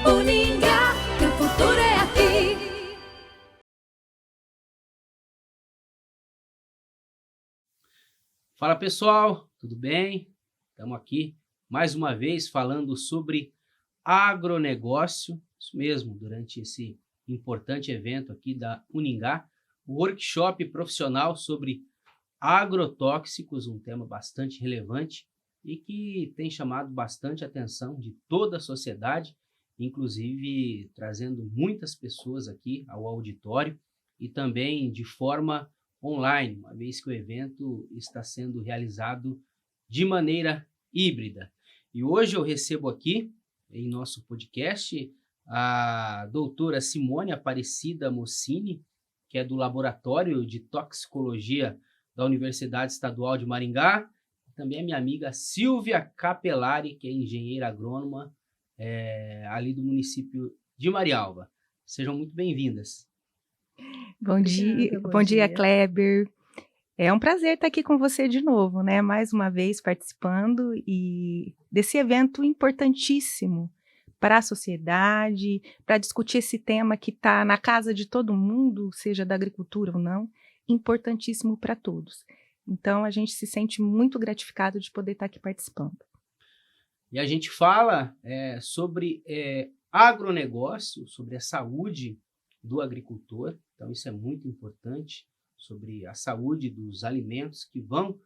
Uningá, que o futuro é aqui. Fala pessoal, tudo bem? Estamos aqui mais uma vez falando sobre agronegócio, isso mesmo, durante esse importante evento aqui da Uningá, o workshop profissional sobre agrotóxicos, um tema bastante relevante e que tem chamado bastante atenção de toda a sociedade, inclusive trazendo muitas pessoas aqui ao auditório e também de forma online, uma vez que o evento está sendo realizado de maneira híbrida. E hoje eu recebo aqui, em nosso podcast, a doutora Simone Aparecida Mocini, que é do Laboratório de Toxicologia da Universidade Estadual de Maringá, também a minha amiga Silvia Capelari, que é engenheira agrônoma ali do município de Marialva. Sejam muito bem-vindas. Bom dia, Kleber. É um prazer estar aqui com você de novo, né? Mais uma vez participando e desse evento importantíssimo para a sociedade, para discutir esse tema que está na casa de todo mundo, seja da agricultura ou não, importantíssimo para todos. Então, a gente se sente muito gratificado de poder estar aqui participando. E a gente fala sobre agronegócio, sobre a saúde do agricultor, então isso é muito importante, sobre a saúde dos alimentos que vão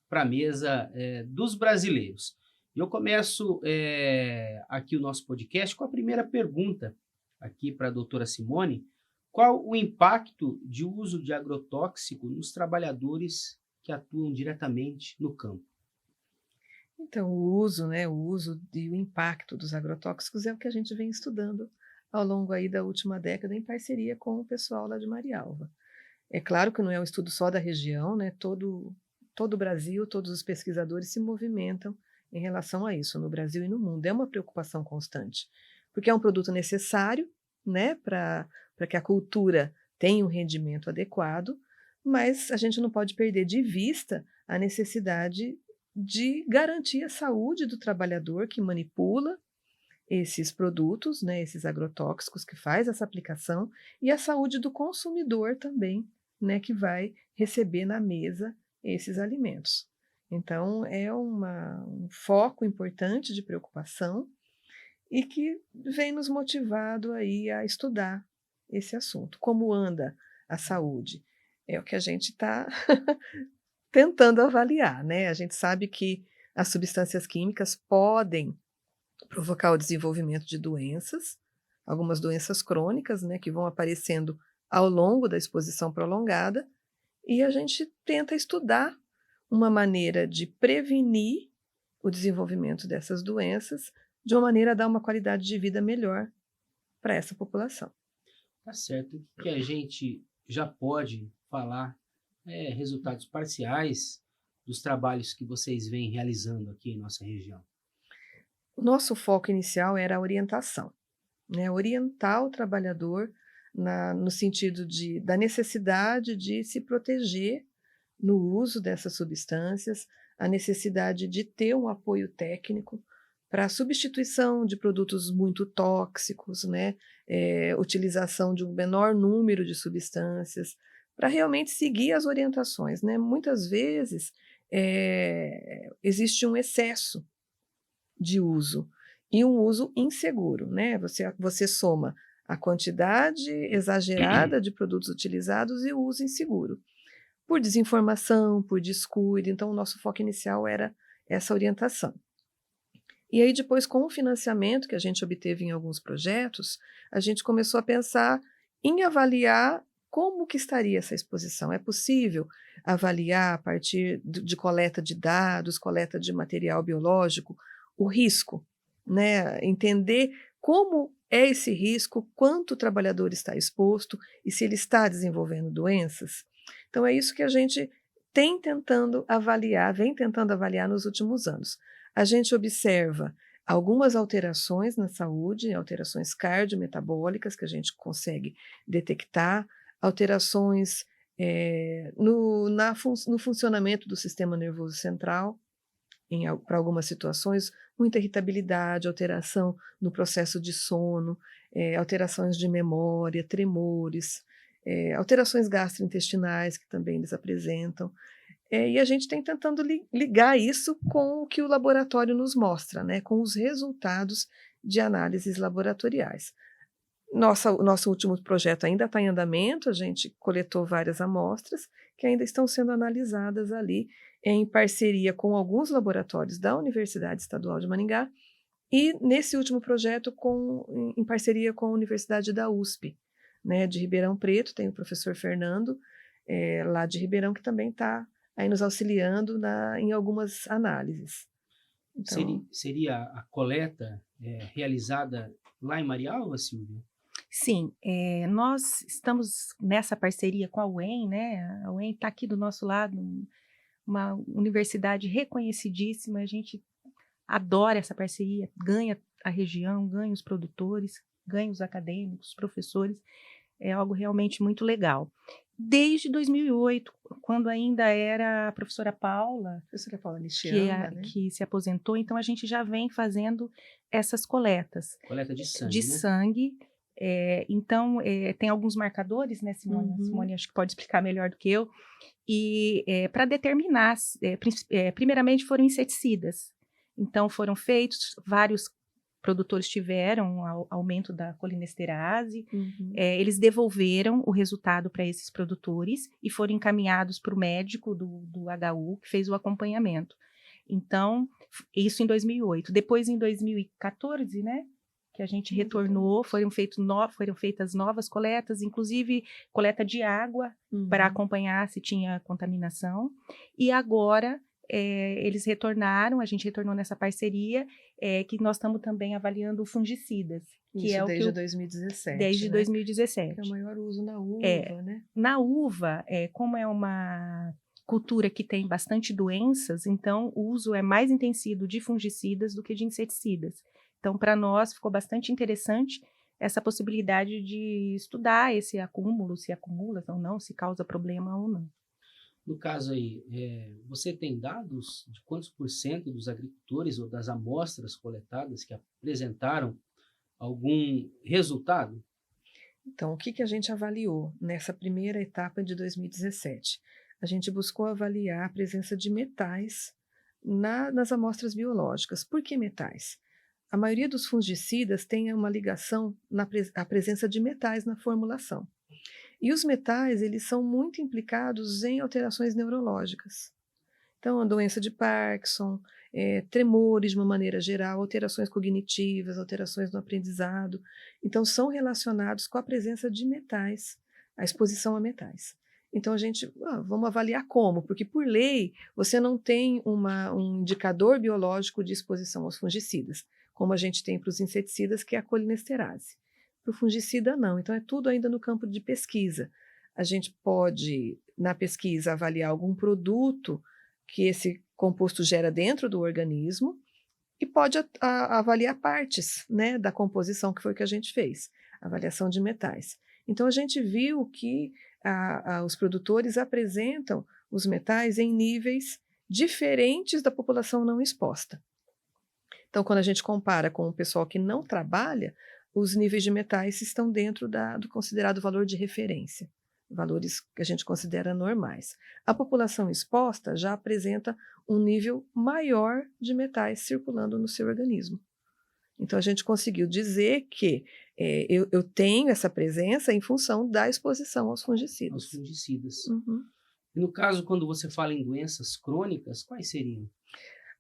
para a mesa dos brasileiros. Eu começo aqui o nosso podcast com a primeira pergunta aqui para a doutora Simone. Qual o impacto de uso de agrotóxico nos trabalhadores que atuam diretamente no campo? Então, o uso e o impacto dos agrotóxicos é o que a gente vem estudando ao longo aí da última década em parceria com o pessoal lá de Marialva. É claro que não é um estudo só da região, né? Todo o Brasil, todos os pesquisadores se movimentam em relação a isso, no Brasil e no mundo. É uma preocupação constante, porque é um produto necessário, né, para que a cultura tenha um rendimento adequado, mas a gente não pode perder de vista a necessidade de garantir a saúde do trabalhador que manipula esses produtos, né, esses agrotóxicos, que faz essa aplicação, e a saúde do consumidor também, né, que vai receber na mesa esses alimentos. Então, é um foco importante de preocupação e que vem nos motivado aí a estudar esse assunto. Como anda a saúde? É o que a gente está tentando avaliar, né? A gente sabe que as substâncias químicas podem provocar o desenvolvimento de doenças, algumas doenças crônicas, né, que vão aparecendo ao longo da exposição prolongada, e a gente tenta estudar uma maneira de prevenir o desenvolvimento dessas doenças, de uma maneira a dar uma qualidade de vida melhor para essa população. Tá certo. O que a gente já pode falar resultados parciais dos trabalhos que vocês vêm realizando aqui em nossa região? O nosso foco inicial era a orientação, né? Orientar o trabalhador no sentido da necessidade de se proteger no uso dessas substâncias, a necessidade de ter um apoio técnico para a substituição de produtos muito tóxicos, né? Utilização de um menor número de substâncias, para realmente seguir as orientações, né? Muitas vezes existe um excesso de uso e um uso inseguro, né? Você soma a quantidade exagerada de produtos utilizados e o uso inseguro. Por desinformação, por descuido, então o nosso foco inicial era essa orientação. E aí depois, com o financiamento que a gente obteve em alguns projetos, a gente começou a pensar em avaliar como que estaria essa exposição. É possível avaliar a partir de coleta de dados, coleta de material biológico, o risco, né? Entender como é esse risco, quanto o trabalhador está exposto e se ele está desenvolvendo doenças. Então, é isso que a gente vem tentando avaliar nos últimos anos. A gente observa algumas alterações na saúde, alterações cardiometabólicas que a gente consegue detectar, alterações no funcionamento do sistema nervoso central. para algumas situações, muita irritabilidade, alteração no processo de sono, alterações de memória, tremores, alterações gastrointestinais que também eles apresentam. E a gente tem tentando ligar isso com o que o laboratório nos mostra, né, com os resultados de análises laboratoriais. O nosso último projeto ainda está em andamento, a gente coletou várias amostras que ainda estão sendo analisadas ali em parceria com alguns laboratórios da Universidade Estadual de Maringá e nesse último projeto em parceria com a Universidade da USP, né, de Ribeirão Preto, tem o professor Fernando, lá de Ribeirão, que também está aí nos auxiliando em algumas análises. Então, seria a coleta realizada lá em Marialva, Silvia? Sim, nós estamos nessa parceria com a UEM, né? A UEM está aqui do nosso lado, uma universidade reconhecidíssima, a gente adora essa parceria, ganha a região, ganha os produtores, ganha os acadêmicos, os professores, é algo realmente muito legal. Desde 2008, quando ainda era a professora Paula Nichiamba, né? que se aposentou, então a gente já vem fazendo essas coletas. Coleta de sangue, De né? sangue. Então, tem alguns marcadores, né, Simone? Uhum. Simone acho que pode explicar melhor do que eu. E para determinar, primeiramente foram inseticidas. Então, foram feitos, vários produtores tiveram aumento da colinesterase, eles devolveram o resultado para esses produtores e foram encaminhados para o médico do HU, que fez o acompanhamento. Então, isso em 2008. Depois, em 2014, né, que a gente retornou, foram feitas novas coletas, inclusive coleta de água para acompanhar se tinha contaminação. E agora eles retornaram, a gente retornou nessa parceria, que nós estamos também avaliando fungicidas. Que Isso, é desde 2017. Desde 2017. Que é o maior uso na uva, né? Na uva, como é uma cultura que tem bastante doenças, então o uso é mais intensivo de fungicidas do que de inseticidas. Então, para nós, ficou bastante interessante essa possibilidade de estudar esse acúmulo, se acumula ou não, se causa problema ou não. No caso aí, você tem dados de quantos por cento dos agricultores ou das amostras coletadas que apresentaram algum resultado? Então, o que a gente avaliou nessa primeira etapa de 2017? A gente buscou avaliar a presença de metais nas amostras biológicas. Por que metais? A maioria dos fungicidas tem uma ligação à presença de metais na formulação. E os metais, eles são muito implicados em alterações neurológicas. Então, a doença de Parkinson, tremores de uma maneira geral, alterações cognitivas, alterações no aprendizado. Então, são relacionados com a presença de metais, a exposição a metais. Então, a gente, vamos avaliar como, porque por lei, você não tem um indicador biológico de exposição aos fungicidas, como a gente tem para os inseticidas, que é a colinesterase. Para o fungicida, não. Então, é tudo ainda no campo de pesquisa. A gente pode, na pesquisa, avaliar algum produto que esse composto gera dentro do organismo e pode avaliar partes, né, da composição, que foi o que a gente fez, avaliação de metais. Então, a gente viu que os produtores apresentam os metais em níveis diferentes da população não exposta. Então, quando a gente compara com o pessoal que não trabalha, os níveis de metais estão dentro do considerado valor de referência, valores que a gente considera normais. A população exposta já apresenta um nível maior de metais circulando no seu organismo. Então, a gente conseguiu dizer que eu tenho essa presença em função da exposição aos fungicidas. Aos fungicidas. Uhum. E no caso, quando você fala em doenças crônicas, quais seriam?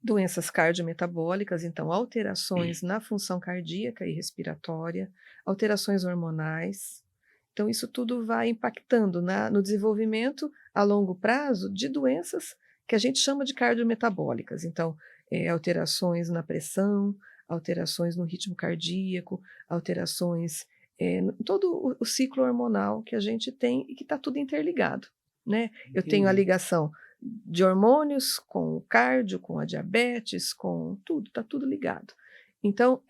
Doenças cardiometabólicas, então alterações na função cardíaca e respiratória, alterações hormonais. Então, isso tudo vai impactando no desenvolvimento a longo prazo de doenças que a gente chama de cardiometabólicas. Então, alterações na pressão, alterações no ritmo cardíaco, alterações em todo o ciclo hormonal que a gente tem e que está tudo interligado, né? Eu tenho a ligação de hormônios com o cardio, com a diabetes, com tudo, está tudo ligado. Então,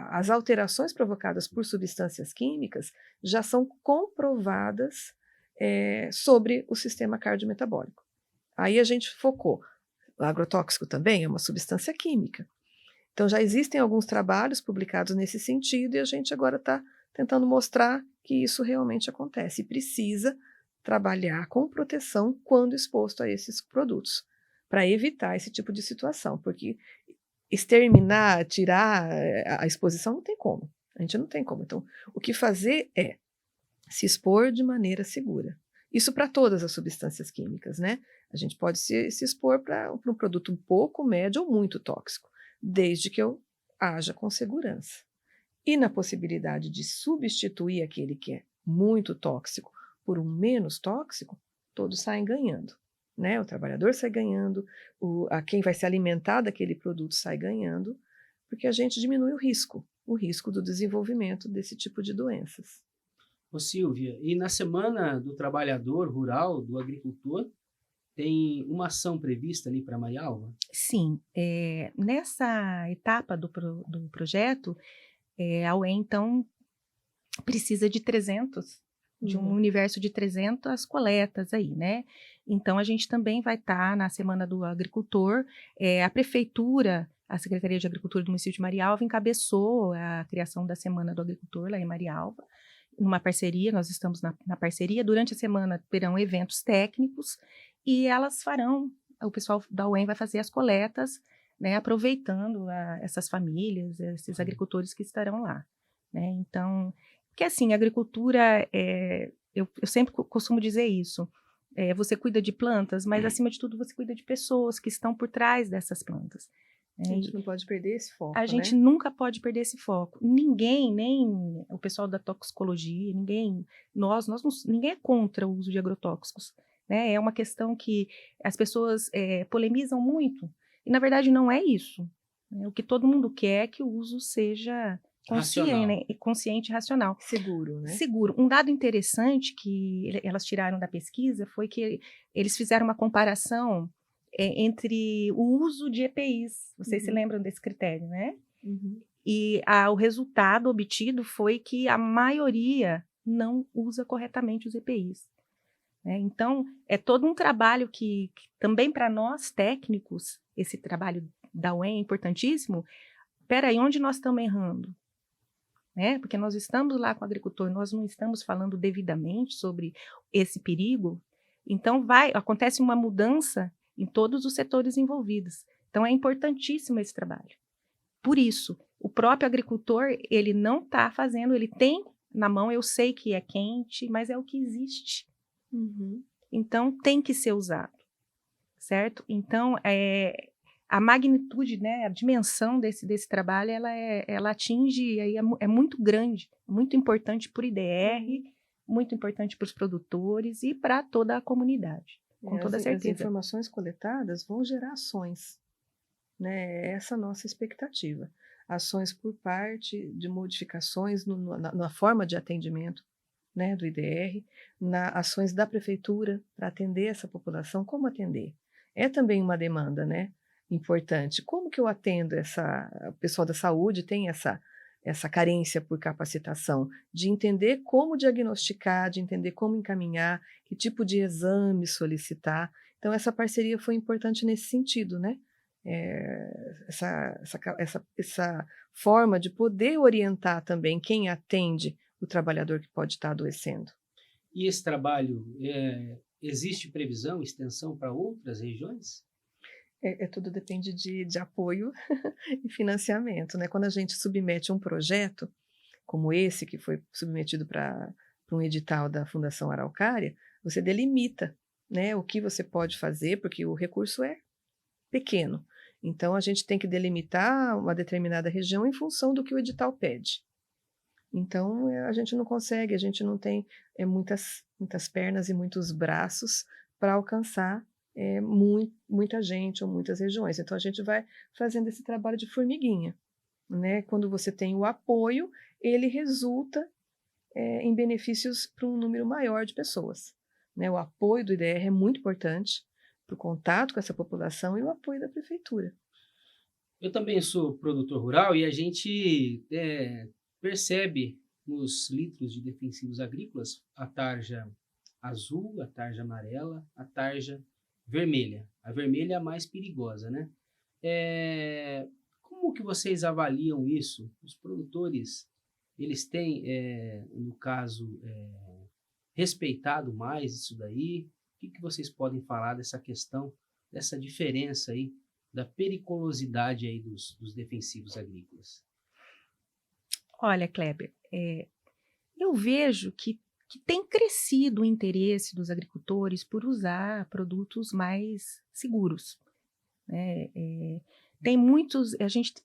as alterações provocadas por substâncias químicas já são comprovadas sobre o sistema cardiometabólico. Aí a gente focou O agrotóxico também é uma substância química. Então, já existem alguns trabalhos publicados nesse sentido e a gente agora está tentando mostrar que isso realmente acontece e precisa trabalhar com proteção quando exposto a esses produtos, para evitar esse tipo de situação, porque exterminar, tirar a exposição não tem como, a gente não tem como. Então, o que fazer é se expor de maneira segura. Isso para todas as substâncias químicas, né? A gente pode se expor para um produto um pouco, médio ou muito tóxico, desde que eu haja com segurança. E na possibilidade de substituir aquele que é muito tóxico por um menos tóxico, todos saem ganhando, né? O trabalhador sai ganhando, quem vai se alimentar daquele produto sai ganhando, porque a gente diminui o risco do desenvolvimento desse tipo de doenças. Ô Silvia, e na Semana do Trabalhador Rural, do Agricultor, tem uma ação prevista ali para Marialva? Sim, nessa etapa do projeto, a UEM, então, precisa de 300, de um universo de 300 coletas aí, né? Então, a gente também vai estar na Semana do Agricultor, a Prefeitura, a Secretaria de Agricultura do município de Marialva encabeçou a criação da Semana do Agricultor lá em Marialva, numa parceria, nós estamos na parceria. Durante a semana terão eventos técnicos e elas farão, o pessoal da UEM vai fazer as coletas, né, aproveitando essas famílias, esses agricultores que estarão lá, né? Então, porque assim, a agricultura, eu sempre costumo dizer isso, você cuida de plantas, mas acima de tudo você cuida de pessoas que estão por trás dessas plantas. A gente não pode perder esse foco, A gente nunca pode perder esse foco. Ninguém, nem o pessoal da toxicologia, ninguém é contra o uso de agrotóxicos, né? É uma questão que as pessoas polemizam muito, e na verdade não é isso, né? O que todo mundo quer é que o uso seja consciente e racional. Seguro, né? Seguro. Um dado interessante que elas tiraram da pesquisa foi que eles fizeram uma comparação entre o uso de EPIs. Vocês se lembram desse critério, né? E o resultado obtido foi que a maioria não usa corretamente os EPIs, né? Então, é todo um trabalho que também para nós técnicos, esse trabalho da UEM é importantíssimo. Espera aí, onde nós estamos errando? Né? Porque nós estamos lá com o agricultor, nós não estamos falando devidamente sobre esse perigo. Então, acontece uma mudança em todos os setores envolvidos. Então, é importantíssimo esse trabalho. Por isso, o próprio agricultor, ele não está fazendo, ele tem na mão, eu sei que é quente, mas é o que existe. Então, tem que ser usado, certo? Então, a magnitude, né, a dimensão desse trabalho, ela atinge, aí é muito grande, muito importante para o IDR, muito importante para os produtores e para toda a comunidade. Com toda certeza. As informações coletadas vão gerar ações, né? Essa é a nossa expectativa. Ações por parte de modificações na forma de atendimento, né, do IDR, ações da prefeitura para atender essa população. Como atender? É também uma demanda, né, importante. Como que eu atendo o pessoal da saúde tem essa carência por capacitação, de entender como diagnosticar, de entender como encaminhar, que tipo de exame solicitar. Então, essa parceria foi importante nesse sentido, né? Essa forma de poder orientar também quem atende o trabalhador que pode estar adoecendo. E esse trabalho, existe previsão, extensão para outras regiões? Tudo depende de apoio e financiamento, né? Quando a gente submete um projeto, como esse que foi submetido para um edital da Fundação Araucária, você delimita, né, o que você pode fazer, porque o recurso é pequeno. Então, a gente tem que delimitar uma determinada região em função do que o edital pede. Então, a gente não consegue, a gente não tem muitas pernas e muitos braços para alcançar muita gente ou muitas regiões. Então, a gente vai fazendo esse trabalho de formiguinha, né? Quando você tem o apoio, ele resulta em benefícios para um número maior de pessoas, né? O apoio do IDR é muito importante para o contato com essa população e o apoio da prefeitura. Eu também sou produtor rural e a gente percebe nos litros de defensivos agrícolas a tarja azul, a tarja amarela, a tarja vermelha. A vermelha é a mais perigosa, né? Como que vocês avaliam isso? Os produtores, eles têm, no caso, respeitado mais isso daí? O que vocês podem falar dessa questão, dessa diferença aí, da periculosidade aí dos defensivos agrícolas? Olha, Kleber, eu vejo que tem crescido o interesse dos agricultores por usar produtos mais seguros, né? Tem muitos, a gente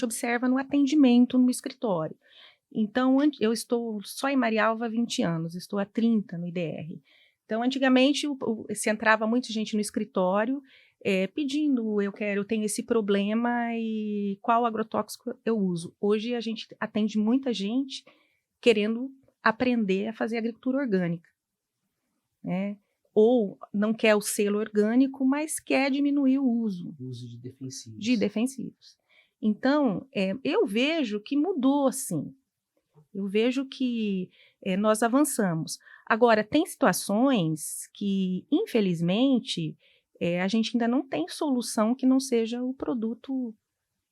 observa no atendimento no escritório. Então, eu estou só em Marialva há 20 anos, estou há 30 no IDR. Então, antigamente, se entrava muita gente no escritório pedindo, eu tenho esse problema e qual agrotóxico eu uso. Hoje, a gente atende muita gente querendo aprender a fazer agricultura orgânica, né? Ou não quer o selo orgânico, mas quer diminuir o uso. O uso de defensivos. De defensivos. Então, eu vejo que mudou, assim. Eu vejo que nós avançamos. Agora, tem situações que, infelizmente, a gente ainda não tem solução que não seja o produto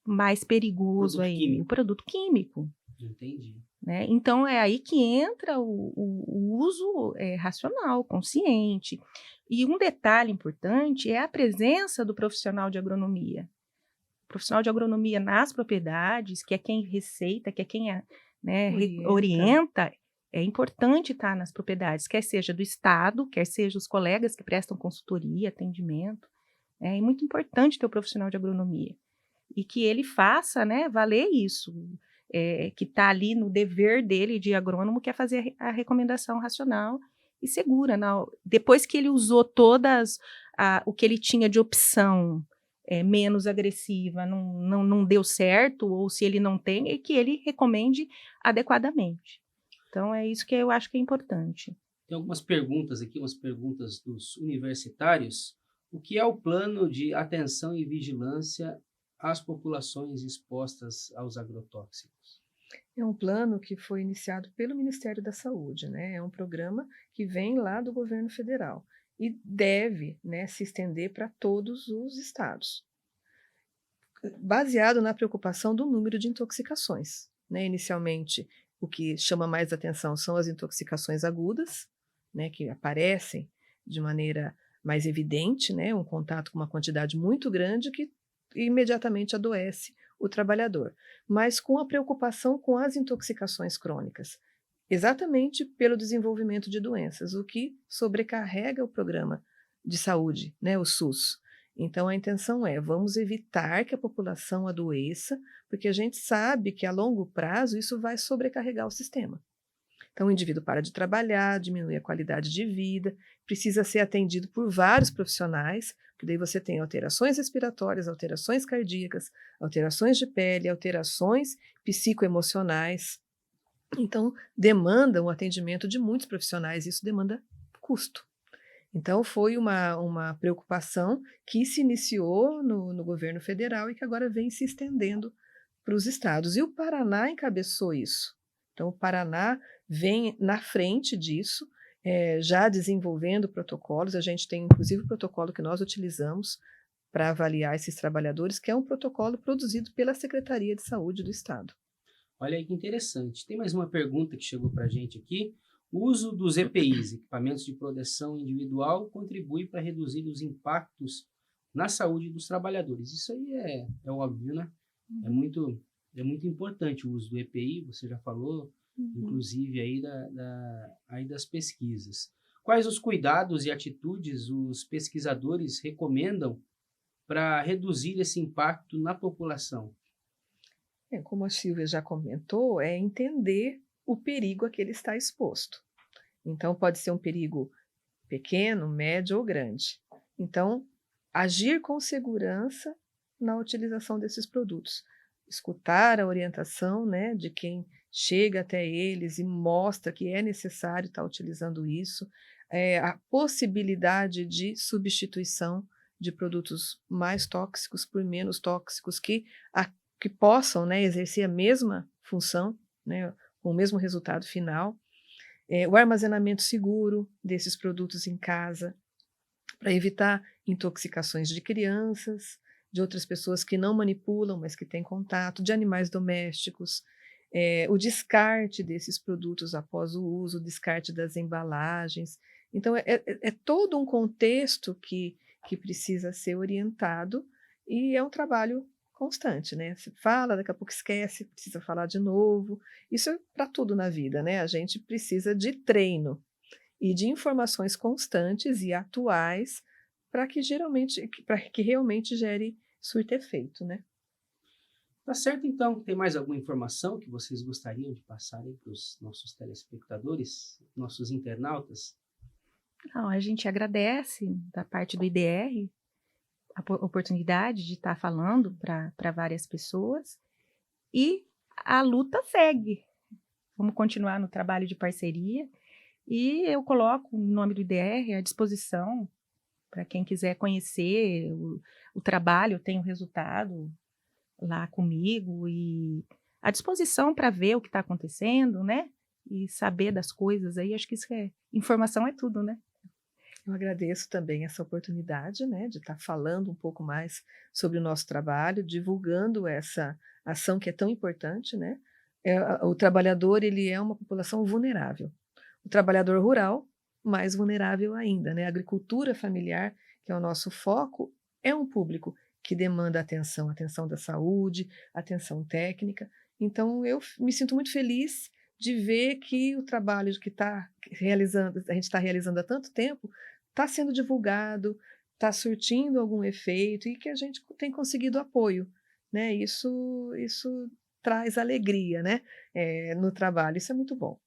mais perigoso aí, o produto químico. Entendi. Né? Então, é aí que entra o uso racional, consciente. E um detalhe importante é a presença do profissional de agronomia. O profissional de agronomia nas propriedades, que é quem receita, que é quem orienta, é importante estar nas propriedades, quer seja do Estado, quer seja os colegas que prestam consultoria, atendimento. É muito importante ter o profissional de agronomia. E que ele faça, né, valer isso. Que está ali no dever dele de agrônomo, que é fazer a recomendação racional e segura. Depois que ele usou o que ele tinha de opção menos agressiva, não deu certo, ou se ele não tem, é que ele recomende adequadamente. Então, é isso que eu acho que é importante. Tem algumas perguntas aqui, umas perguntas dos universitários. O que é o plano de atenção e vigilância às populações expostas aos agrotóxicos? É um plano que foi iniciado pelo Ministério da Saúde, né? É um programa que vem lá do governo federal e deve, né, se estender para todos os estados, baseado na preocupação do número de intoxicações, né? Inicialmente, o que chama mais atenção são as intoxicações agudas, né, que aparecem de maneira mais evidente, né? Um contato com uma quantidade muito grande que imediatamente adoece o trabalhador, mas com a preocupação com as intoxicações crônicas, exatamente pelo desenvolvimento de doenças, o que sobrecarrega o programa de saúde, né, o SUS. Então, a intenção vamos evitar que a população adoeça, porque a gente sabe que a longo prazo isso vai sobrecarregar o sistema. Então, o indivíduo para de trabalhar, diminui a qualidade de vida, precisa ser atendido por vários profissionais, porque daí você tem alterações respiratórias, alterações cardíacas, alterações de pele, alterações psicoemocionais. Então, demanda um atendimento de muitos profissionais, isso demanda custo. Então, foi uma preocupação que se iniciou no governo federal e que agora vem se estendendo para os estados. E o Paraná encabeçou isso. Então, o Paraná vem na frente disso, já desenvolvendo protocolos. A gente tem, inclusive, o protocolo que nós utilizamos para avaliar esses trabalhadores, que é um protocolo produzido pela Secretaria de Saúde do Estado. Olha aí que interessante. Tem mais uma pergunta que chegou para a gente aqui. O uso dos EPIs, equipamentos de proteção individual, contribui para reduzir os impactos na saúde dos trabalhadores. Isso aí é óbvio, né? É muito importante o uso do EPI, você já falou, inclusive aí das pesquisas. Quais os cuidados e atitudes os pesquisadores recomendam para reduzir esse impacto na população? Como a Silvia já comentou, é entender o perigo a que ele está exposto. Então, pode ser um perigo pequeno, médio ou grande. Então, agir com segurança na utilização desses produtos. Escutar a orientação, né, de quem chega até eles e mostra que é necessário estar utilizando isso, a possibilidade de substituição de produtos mais tóxicos por menos tóxicos que possam, né, exercer a mesma função, né, com o mesmo resultado final. O armazenamento seguro desses produtos em casa, para evitar intoxicações de crianças, de outras pessoas que não manipulam, mas que têm contato, de animais domésticos, o descarte desses produtos após o uso, o descarte das embalagens. Então, é todo um contexto que precisa ser orientado e é um trabalho constante, né? Você fala, daqui a pouco esquece, precisa falar de novo. Isso é para tudo na vida, né? A gente precisa de treino e de informações constantes e atuais para que realmente gere surto efeito, né? Tá certo, então. Tem mais alguma informação que vocês gostariam de passar para os nossos telespectadores, nossos internautas? Não, a gente agradece da parte do IDR a oportunidade de estar falando para várias pessoas e a luta segue. Vamos continuar no trabalho de parceria e eu coloco o nome do IDR à disposição para quem quiser conhecer o trabalho, tem o resultado lá comigo e à disposição para ver o que está acontecendo, né? E saber das coisas aí, acho que informação é tudo, né? Eu agradeço também essa oportunidade, né, de estar falando um pouco mais sobre o nosso trabalho, divulgando essa ação que é tão importante, né? O trabalhador, ele é uma população vulnerável. O trabalhador rural, mais vulnerável ainda, né? A agricultura familiar, que é o nosso foco, é um público que demanda atenção da saúde, atenção técnica. Então, eu me sinto muito feliz de ver que o trabalho que a gente está realizando há tanto tempo, está sendo divulgado, está surtindo algum efeito e que a gente tem conseguido apoio, né? Isso traz alegria, né? No trabalho, isso é muito bom.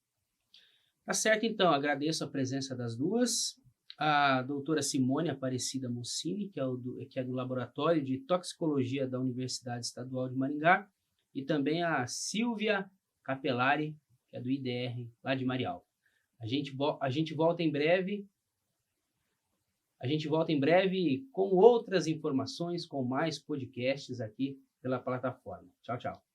Tá certo, então. Agradeço a presença das duas. A doutora Simone Aparecida Mussini, que é do Laboratório de Toxicologia da Universidade Estadual de Maringá, e também a Silvia Capelari, que é do IDR, lá de Marialva. A gente volta em breve. A gente volta em breve com outras informações, com mais podcasts aqui pela plataforma. Tchau, tchau.